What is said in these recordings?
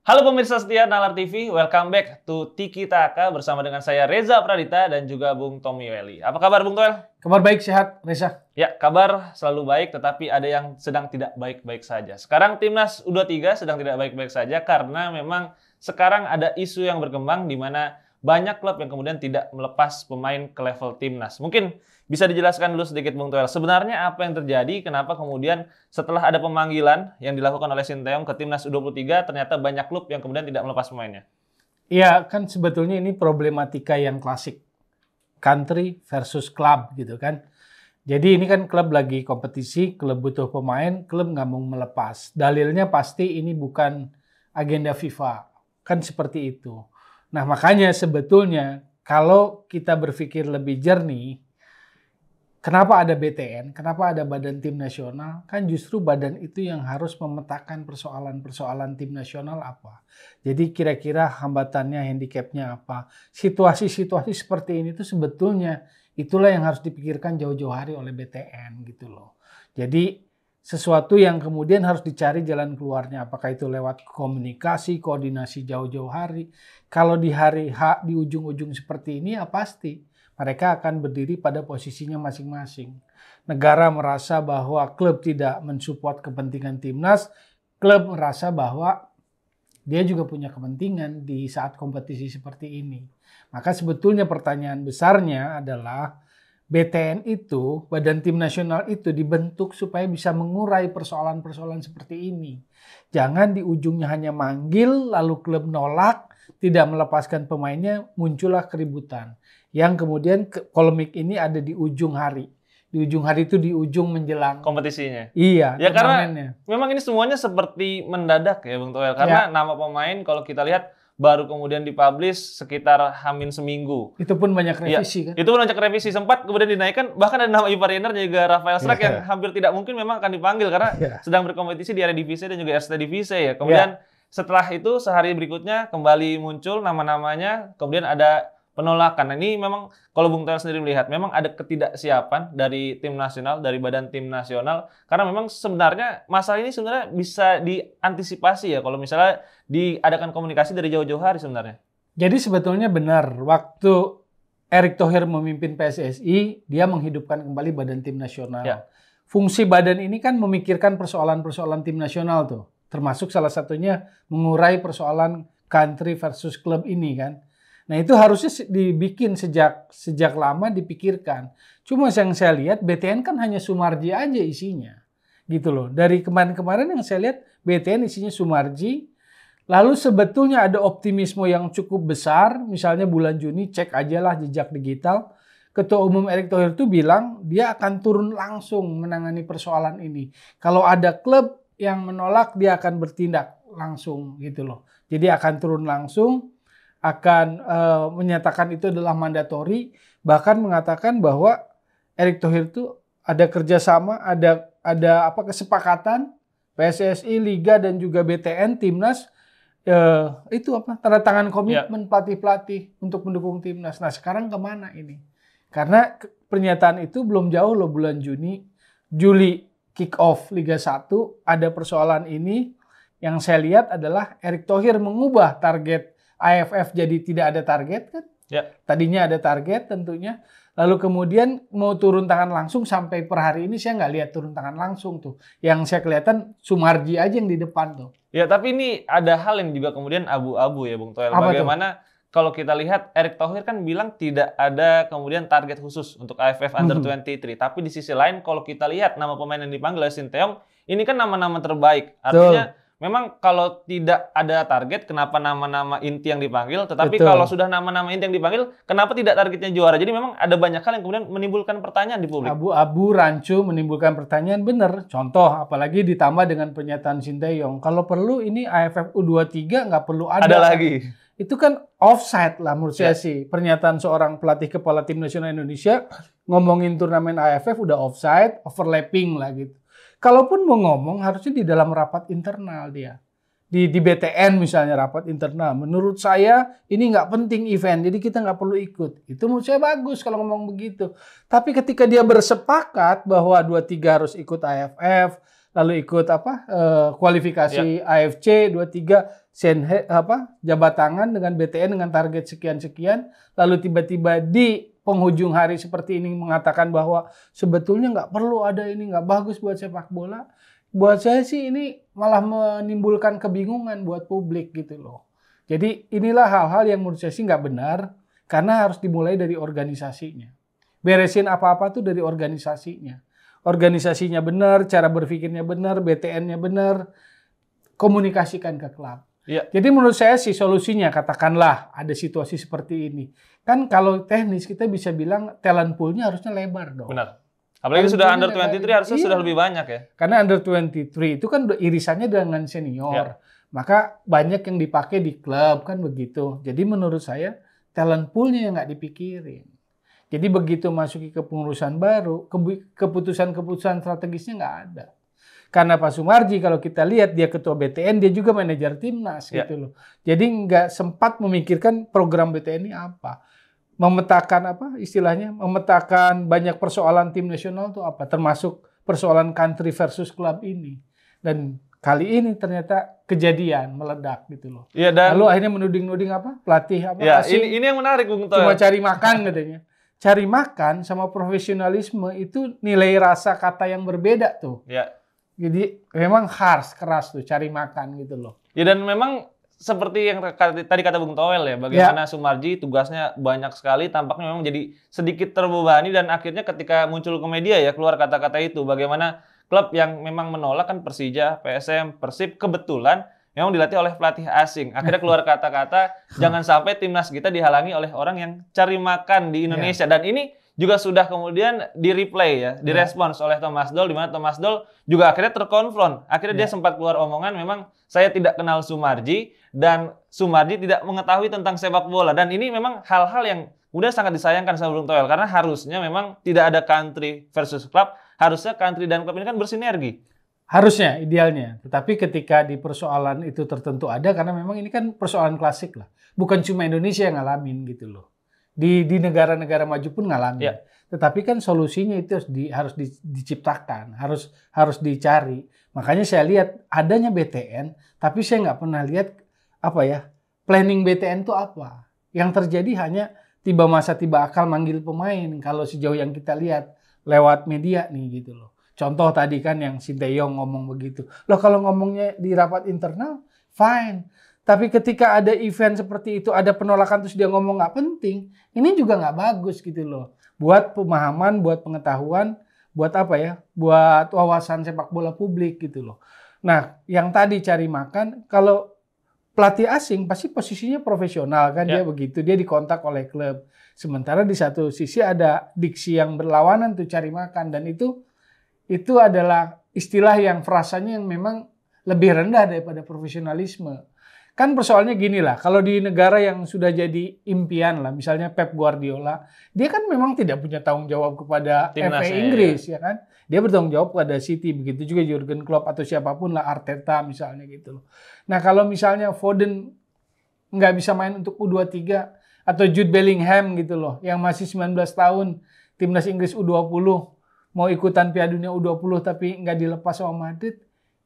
Halo pemirsa setia Nalar TV, welcome back to Tiki Taka bersama dengan saya Reza Pradita dan juga Bung Tommy Welly. Apa kabar Bung Toel? Kabar baik, sehat, Reza. Ya, kabar selalu baik, tetapi ada yang sedang tidak baik-baik saja. Sekarang Timnas U23 sedang tidak baik-baik saja karena memang sekarang ada isu yang berkembang di mana banyak klub yang kemudian tidak melepas pemain ke level Timnas. Mungkin bisa dijelaskan dulu sedikit Bung Toel, sebenarnya apa yang terjadi, kenapa kemudian setelah ada pemanggilan yang dilakukan oleh Sinteyong ke Timnas U23, ternyata banyak klub yang kemudian tidak melepas pemainnya? Iya, kan sebetulnya ini problematika yang klasik. Country versus club gitu kan. Jadi ini kan klub lagi kompetisi, klub butuh pemain, klub nggak mau melepas. Dalilnya pasti ini bukan agenda FIFA. Kan seperti itu. Nah makanya sebetulnya kalau kita berpikir lebih jernih, kenapa ada BTN? Kenapa ada Badan Tim Nasional? Kan justru badan itu yang harus memetakan persoalan-persoalan tim nasional apa. Jadi kira-kira hambatannya, handicapnya apa. Situasi-situasi seperti ini tuh sebetulnya itulah yang harus dipikirkan jauh-jauh hari oleh BTN gitu loh. Jadi sesuatu yang kemudian harus dicari jalan keluarnya. Apakah itu lewat komunikasi, koordinasi jauh-jauh hari. Kalau di hari H di ujung-ujung seperti ini ya pasti mereka akan berdiri pada posisinya masing-masing. Negara merasa bahwa klub tidak mensupport kepentingan timnas, klub merasa bahwa dia juga punya kepentingan di saat kompetisi seperti ini. Maka sebetulnya pertanyaan besarnya adalah BTN itu, Badan Tim Nasional itu dibentuk supaya bisa mengurai persoalan-persoalan seperti ini. Jangan di ujungnya hanya manggil, lalu klub nolak, tidak melepaskan pemainnya, muncullah keributan. Yang kemudian polemik ini ada di ujung hari. Di ujung hari itu di ujung menjelang Kompetisinya? Iya. Ya karena memang ini semuanya seperti mendadak ya Bung Toel. Karena nama pemain kalau kita lihat baru kemudian dipublish sekitar hamin seminggu. Itu pun banyak revisi kan? Itu pun banyak revisi. Sempat kemudian dinaikkan, bahkan ada nama Ivar Jenner juga Rafael Struijk yang hampir tidak mungkin memang akan dipanggil karena sedang berkompetisi di Eredivisie dan juga Eerste Divisie ya. Kemudian setelah itu sehari berikutnya kembali muncul nama-namanya, kemudian ada penolakan. Nah, ini memang kalau Bung Toel sendiri melihat memang ada ketidaksiapan dari tim nasional, dari badan tim nasional, karena memang sebenarnya masalah ini sebenarnya bisa diantisipasi ya kalau misalnya diadakan komunikasi dari jauh-jauh hari sebenarnya. Jadi sebetulnya benar, waktu Erick Thohir memimpin PSSI, dia menghidupkan kembali badan tim nasional. Ya. Fungsi badan ini kan memikirkan persoalan-persoalan tim nasional tuh, termasuk salah satunya mengurai persoalan country versus club ini kan. Nah itu harusnya dibikin sejak lama dipikirkan. Cuma yang saya lihat BTN kan hanya Sumarji aja isinya. Gitu loh. Dari kemarin-kemarin yang saya lihat BTN isinya Sumarji. Lalu sebetulnya ada optimisme yang cukup besar. Misalnya bulan Juni cek aja lah jejak digital. Ketua Umum Erick Thohir itu bilang dia akan turun langsung menangani persoalan ini. Kalau ada klub yang menolak dia akan bertindak langsung gitu loh. Jadi akan turun langsung. Akan menyatakan itu adalah mandatori, bahkan mengatakan bahwa Erick Thohir itu ada kerjasama, ada kesepakatan PSSI, Liga dan juga BTN, Timnas itu tanda tangan komitmen pelatih-pelatih untuk mendukung Timnas. Nah sekarang kemana ini? Karena pernyataan itu belum jauh loh bulan Juli kick off Liga 1 ada persoalan ini. Yang saya lihat adalah Erick Thohir mengubah target AFF jadi tidak ada target kan? Ya. Tadinya ada target tentunya. Lalu kemudian mau turun tangan langsung sampai per hari ini saya nggak lihat turun tangan langsung tuh. Yang saya kelihatan Sumarji aja yang di depan tuh. Ya tapi ini ada hal yang juga kemudian abu-abu ya Bung Toel. Bagaimana kalau kita lihat Erick Thohir kan bilang tidak ada kemudian target khusus untuk AFF Under-23. Tapi di sisi lain kalau kita lihat nama pemain yang dipanggil oleh Sinteyong, ini kan nama-nama terbaik. Artinya memang kalau tidak ada target, kenapa nama-nama inti yang dipanggil? Tetapi kalau sudah nama-nama inti yang dipanggil, kenapa tidak targetnya juara? Jadi memang ada banyak hal yang kemudian menimbulkan pertanyaan di publik. Abu-abu, rancu menimbulkan pertanyaan, benar. Contoh, apalagi ditambah dengan pernyataan Sinteyong. Kalau perlu ini AFF U23 nggak perlu ada. Ada lagi. Itu kan offside lah menurut saya sih. Pernyataan seorang pelatih kepala tim nasional Indonesia ngomongin turnamen AFF udah offside, overlapping lah gitu. Kalaupun mau ngomong harusnya di dalam rapat internal dia. Di BTN misalnya rapat internal. Menurut saya ini nggak penting event, jadi kita nggak perlu ikut. Itu menurut saya bagus kalau ngomong begitu. Tapi ketika dia bersepakat bahwa 23 harus ikut AFF, lalu ikut kualifikasi AFC 23 jabat tangan dengan BTN dengan target sekian-sekian, lalu tiba-tiba di penghujung hari seperti ini mengatakan bahwa sebetulnya nggak perlu ada ini, nggak bagus buat sepak bola. Buat saya sih ini malah menimbulkan kebingungan buat publik gitu loh. Jadi inilah hal-hal yang menurut saya sih nggak benar, karena harus dimulai dari organisasinya. Beresin apa-apa tuh dari organisasinya. Organisasinya benar, cara berpikirnya benar, BTN-nya benar, komunikasikan ke klub. Ya. Jadi menurut saya sih solusinya, katakanlah ada situasi seperti ini. Kan kalau teknis kita bisa bilang talent pool-nya harusnya lebar dong. Benar. Apalagi sudah under 23 harusnya sudah lebih banyak ya. Karena under 23 itu kan irisannya dengan senior. Ya. Maka banyak yang dipakai di klub kan begitu. Jadi menurut saya talent pool-nya yang nggak dipikirin. Jadi begitu masuki ke pengurusan baru, keputusan-keputusan strategisnya nggak ada. Karena Pak Sumarji kalau kita lihat dia ketua BTN, dia juga manajer timnas gitu loh. Jadi nggak sempat memikirkan program BTN ini apa. Memetakan memetakan banyak persoalan tim nasional itu apa, termasuk persoalan country versus club ini. Dan kali ini ternyata kejadian meledak gitu loh. Ya, dan lalu akhirnya menuding-nuding pelatih asing. Ini yang menarik Bung Toel. Cuma cari makan katanya. Cari makan sama profesionalisme itu nilai rasa kata yang berbeda tuh. Ya. Jadi memang harsh, keras tuh cari makan gitu loh. Ya, dan memang seperti yang tadi kata Bung Toel ya, bagaimana Sumarji tugasnya banyak sekali, tampaknya memang jadi sedikit terbebani, dan akhirnya ketika muncul ke media ya keluar kata-kata itu, bagaimana klub yang memang menolak kan Persija, PSM, Persib kebetulan memang dilatih oleh pelatih asing. Akhirnya keluar kata-kata jangan sampai timnas kita dihalangi oleh orang yang cari makan di Indonesia. Dan ini juga sudah kemudian di-replay ya, direspons oleh Thomas Doll, di mana Thomas Doll juga akhirnya terkonfront. Akhirnya dia sempat keluar omongan, memang saya tidak kenal Sumarji dan Sumarji tidak mengetahui tentang sepak bola. Dan ini memang hal-hal yang udah sangat disayangkan sama Bung Toel, karena harusnya memang tidak ada country versus club, harusnya country dan klub ini kan bersinergi. Harusnya, idealnya. Tetapi ketika di persoalan itu tertentu ada, karena memang ini kan persoalan klasik lah. Bukan cuma Indonesia yang ngalamin gitu loh. Di negara-negara maju pun ngalamin. Ya. Tetapi kan solusinya itu harus diciptakan, harus dicari. Makanya saya lihat adanya BTN, tapi saya nggak pernah lihat planning BTN itu apa. Yang terjadi hanya tiba masa tiba akal manggil pemain. Kalau sejauh yang kita lihat lewat media nih gitu loh. Contoh tadi kan yang Sinteyong ngomong begitu. Loh kalau ngomongnya di rapat internal, fine. Tapi ketika ada event seperti itu, ada penolakan terus dia ngomong nggak penting, ini juga nggak bagus gitu loh. Buat pemahaman, buat pengetahuan, buat buat wawasan sepak bola publik gitu loh. Nah, yang tadi cari makan, kalau pelatih asing pasti posisinya profesional kan, dia begitu, dia dikontak oleh klub. Sementara di satu sisi ada diksi yang berlawanan tuh cari makan, dan itu adalah istilah yang frasanya yang memang lebih rendah daripada profesionalisme. Kan persoalannya gini lah, kalau di negara yang sudah jadi impian lah, misalnya Pep Guardiola, dia kan memang tidak punya tanggung jawab kepada FA Inggris, ya kan? Dia bertanggung jawab kepada City, begitu juga Jurgen Klopp atau siapapun lah, Arteta misalnya gitu loh. Nah kalau misalnya Foden nggak bisa main untuk U23, atau Jude Bellingham gitu loh, yang masih 19 tahun, timnas Inggris U20, mau ikutan Piala Dunia U20 tapi nggak dilepas sama Madrid,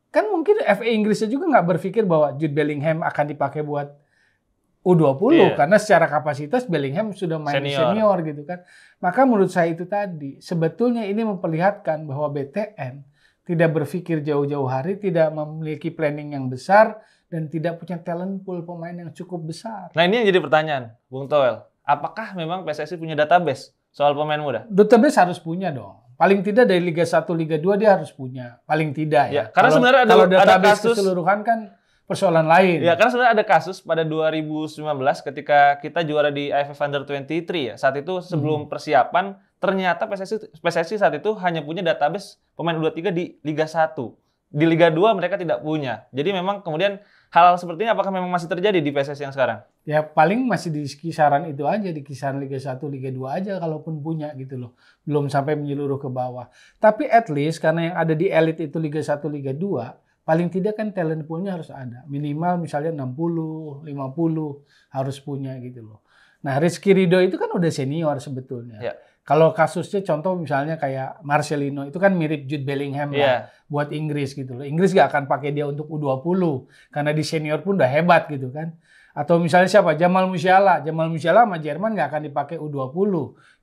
kan mungkin FA Inggrisnya juga nggak berpikir bahwa Jude Bellingham akan dipakai buat U20 karena secara kapasitas Bellingham sudah main senior gitu kan. Maka menurut saya itu tadi sebetulnya ini memperlihatkan bahwa BTN tidak berpikir jauh-jauh hari, tidak memiliki planning yang besar, dan tidak punya talent pool pemain yang cukup besar. Nah ini yang jadi pertanyaan, Bung Toel. Apakah memang PSSI punya database soal pemain muda? Database harus punya dong. Paling tidak dari Liga 1, Liga 2 dia harus punya. Paling tidak ya. Karena sebenarnya ada kasus keseluruhan kan persoalan lain. Ya, karena sebenarnya ada kasus pada 2019 ketika kita juara di AFF Under 23 ya. Saat itu sebelum persiapan, ternyata PSSI saat itu hanya punya database pemain U23 di Liga 1. Di Liga 2 mereka tidak punya. Jadi memang kemudian hal seperti ini apakah memang masih terjadi di PSSI yang sekarang? Ya paling masih di kisaran itu aja, di kisaran Liga 1, Liga 2 aja kalaupun punya gitu loh. Belum sampai menyeluruh ke bawah. Tapi at least karena yang ada di elit itu Liga 1, Liga 2, paling tidak kan talent pool-nya harus ada. Minimal misalnya 60, 50 harus punya gitu loh. Nah Rizky Ridho itu kan udah senior sebetulnya. Ya. Kalau kasusnya contoh misalnya kayak Marcelino itu kan mirip Jude Bellingham lah buat Inggris gitu loh. Inggris gak akan pakai dia untuk U20 karena di senior pun udah hebat gitu kan. Atau misalnya siapa? Jamal Musiala. Jamal Musiala sama Jerman gak akan dipakai U20.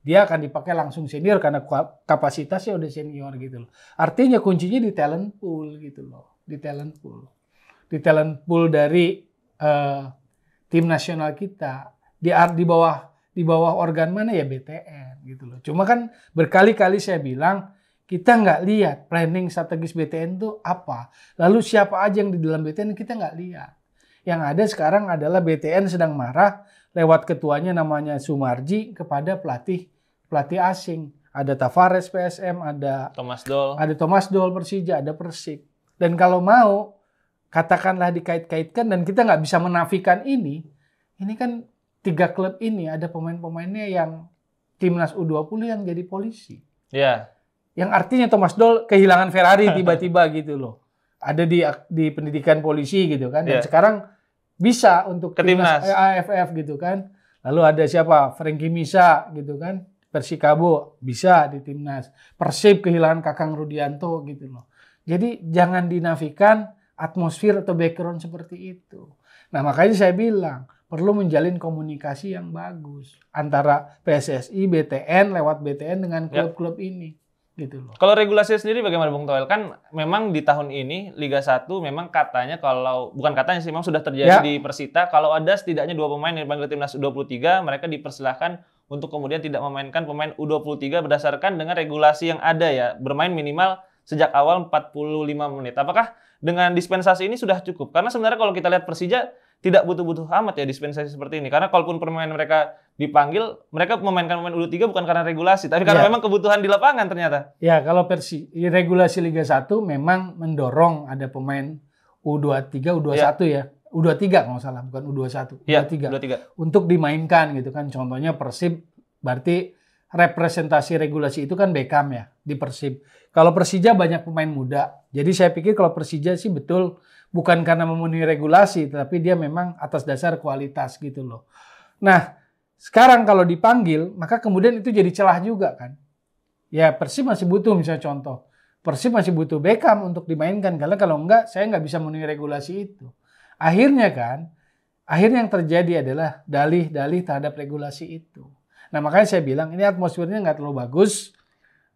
Dia akan dipakai langsung senior karena kapasitasnya udah senior gitu loh. Artinya kuncinya di talent pool gitu loh. Di talent pool. Di talent pool dari tim nasional kita. Di bawah organ mana ya BTN gitu loh. Cuma kan berkali-kali saya bilang kita nggak lihat planning strategis BTN itu apa. Lalu siapa aja yang di dalam BTN kita nggak lihat. Yang ada sekarang adalah BTN sedang marah lewat ketuanya namanya Sumarji kepada pelatih asing. Ada Tavares PSM, ada Thomas Doll Persija, ada Persib. Dan kalau mau katakanlah dikait-kaitkan dan kita nggak bisa menafikan ini kan 3 klub ini ada pemain-pemainnya yang timnas U20 yang jadi polisi. Iya. Yang artinya Thomas Doll kehilangan Ferrari tiba-tiba gitu loh. Ada di pendidikan polisi gitu kan. Dan sekarang bisa untuk timnas AFF gitu kan. Lalu ada siapa? Frankie Misa gitu kan. Persikabo bisa di timnas. Persib kehilangan Kakang Rudianto gitu loh. Jadi jangan dinafikan atmosfer atau background seperti itu. Nah makanya saya bilang perlu menjalin komunikasi yang bagus antara PSSI, BTN, lewat BTN dengan klub-klub ini. Gitu loh. Kalau regulasi sendiri bagaimana Bung Toel? Kan memang di tahun ini Liga 1 memang katanya bukan katanya sih, memang sudah terjadi di Persita, kalau ada setidaknya 2 pemain yang dipanggil timnas U23, mereka dipersilahkan untuk kemudian tidak memainkan pemain U23 berdasarkan dengan regulasi yang ada ya, bermain minimal sejak awal 45 menit. Apakah dengan dispensasi ini sudah cukup? Karena sebenarnya kalau kita lihat Persija tidak butuh-butuh amat ya dispensasi seperti ini. Karena kalaupun pemain mereka dipanggil, mereka memainkan pemain U23 bukan karena regulasi, tapi karena memang kebutuhan di lapangan ternyata. Ya, kalau regulasi Liga 1 memang mendorong ada pemain U23, U21 ya. U23 kalau nggak salah, bukan U21. U23. Untuk dimainkan gitu kan. Contohnya Persib, berarti representasi regulasi itu kan Beckham ya, di Persib. Kalau Persija banyak pemain muda. Jadi saya pikir kalau Persija sih betul bukan karena memenuhi regulasi, tapi dia memang atas dasar kualitas gitu loh. Nah, sekarang kalau dipanggil, maka kemudian itu jadi celah juga kan. Ya Persib masih butuh misalnya contoh. Persib masih butuh Beckham untuk dimainkan, karena kalau enggak, saya nggak bisa memenuhi regulasi itu. Akhirnya yang terjadi adalah dalih-dalih terhadap regulasi itu. Nah makanya saya bilang ini atmosfernya nggak terlalu bagus.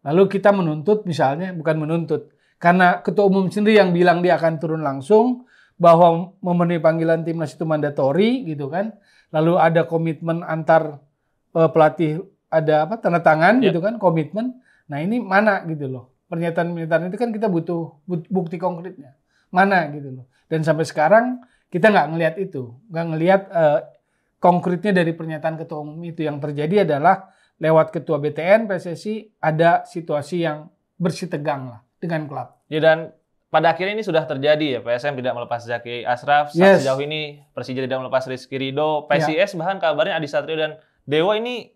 Lalu kita menuntut misalnya, bukan menuntut. Karena ketua umum sendiri yang bilang dia akan turun langsung, bahwa memenuhi panggilan timnas itu mandatori gitu kan. Lalu ada komitmen antar pelatih, ada tanda tangan gitu kan, komitmen. Nah ini mana gitu loh. Pernyataan-pernyataan itu kan kita butuh bukti konkretnya. Mana gitu loh. Dan sampai sekarang kita nggak ngelihat itu. Nggak ngelihat konkretnya dari pernyataan ketua umum itu. Yang terjadi adalah lewat ketua BTN, PSSI ada situasi yang bersih tegang lah dengan klub. Ya, dan pada akhirnya ini sudah terjadi ya, PSM tidak melepas Zaki Ashraf, sejauh ini Persija tidak melepas Rizky Ridho, PSIS bahkan kabarnya Adi Satrio dan Dewa ini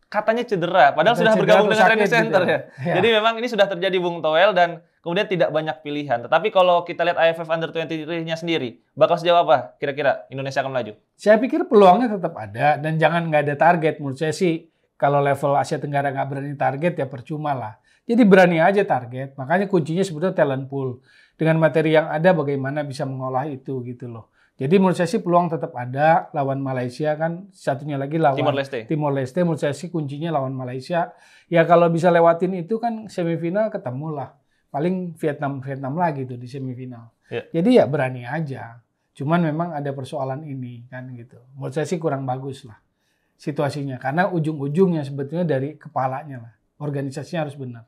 katanya cedera, padahal sudah bergabung dengan training center gitu ya. Jadi memang ini sudah terjadi Bung Toel dan kemudian tidak banyak pilihan. Tetapi kalau kita lihat AFF Under-23-nya sendiri, bakal sejauh apa kira-kira Indonesia akan melaju? Saya pikir peluangnya tetap ada dan jangan nggak ada target. Menurut saya sih kalau level Asia Tenggara nggak berani target ya percuma lah. Jadi berani aja target. Makanya kuncinya sebetulnya talent pool. Dengan materi yang ada bagaimana bisa mengolah itu gitu loh. Jadi menurut saya sih peluang tetap ada. Lawan Malaysia kan, satunya lagi lawan Timor Leste. Menurut saya sih kuncinya lawan Malaysia. Ya kalau bisa lewatin itu kan semifinal ketemu lah. Paling Vietnam lagi tuh di semifinal. Jadi ya berani aja. Cuman memang ada persoalan ini kan gitu. Menurut saya sih kurang bagus lah situasinya. Karena ujung-ujungnya sebetulnya dari kepalanya lah. Organisasinya harus benar.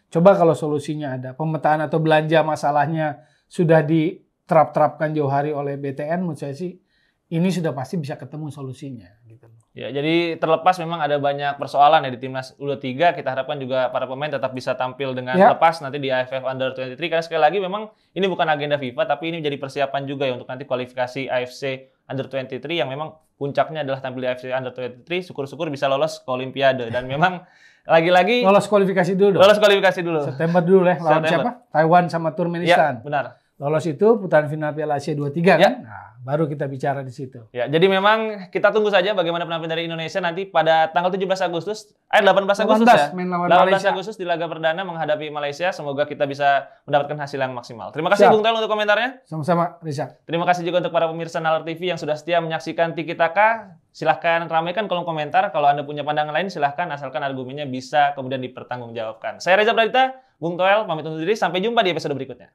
Coba kalau solusinya ada, pemetaan atau belanja masalahnya sudah diterapkan jauh hari oleh BTN, menurut saya sih ini sudah pasti bisa ketemu solusinya. Gitu. Ya, jadi terlepas memang ada banyak persoalan ya di timnas U23, kita harapkan juga para pemain tetap bisa tampil dengan lepas nanti di AFF Under-23, karena sekali lagi memang ini bukan agenda FIFA, tapi ini menjadi persiapan juga ya untuk nanti kualifikasi AFC Under-23 yang memang puncaknya adalah tampil di AFC Under-23, syukur-syukur bisa lolos ke Olimpiade. Dan memang lagi-lagi lolos kualifikasi dulu dong. Lolos kualifikasi dulu. September dulu ya, lawan siapa? Taiwan sama Turkmenistan. Ya, benar. Lolos itu putaran final Piala Asia 23 kan? Nah, baru kita bicara di situ. Ya, jadi memang kita tunggu saja bagaimana penampilan dari Indonesia nanti pada tanggal 18 Agustus, 18 Agustus ya. Main lawan 18 Malaysia. Agustus di laga perdana menghadapi Malaysia. Semoga kita bisa mendapatkan hasil yang maksimal. Terima kasih Bung Toel untuk komentarnya. Sama-sama, Risa. Terima kasih juga untuk para pemirsa Nalar TV yang sudah setia menyaksikan Tiki Taka. Silahkan ramaikan kolom komentar. Kalau Anda punya pandangan lain, silahkan asalkan argumennya bisa kemudian dipertanggungjawabkan. Saya Reza Pradita, Bung Toel, pamit undur diri. Sampai jumpa di episode berikutnya.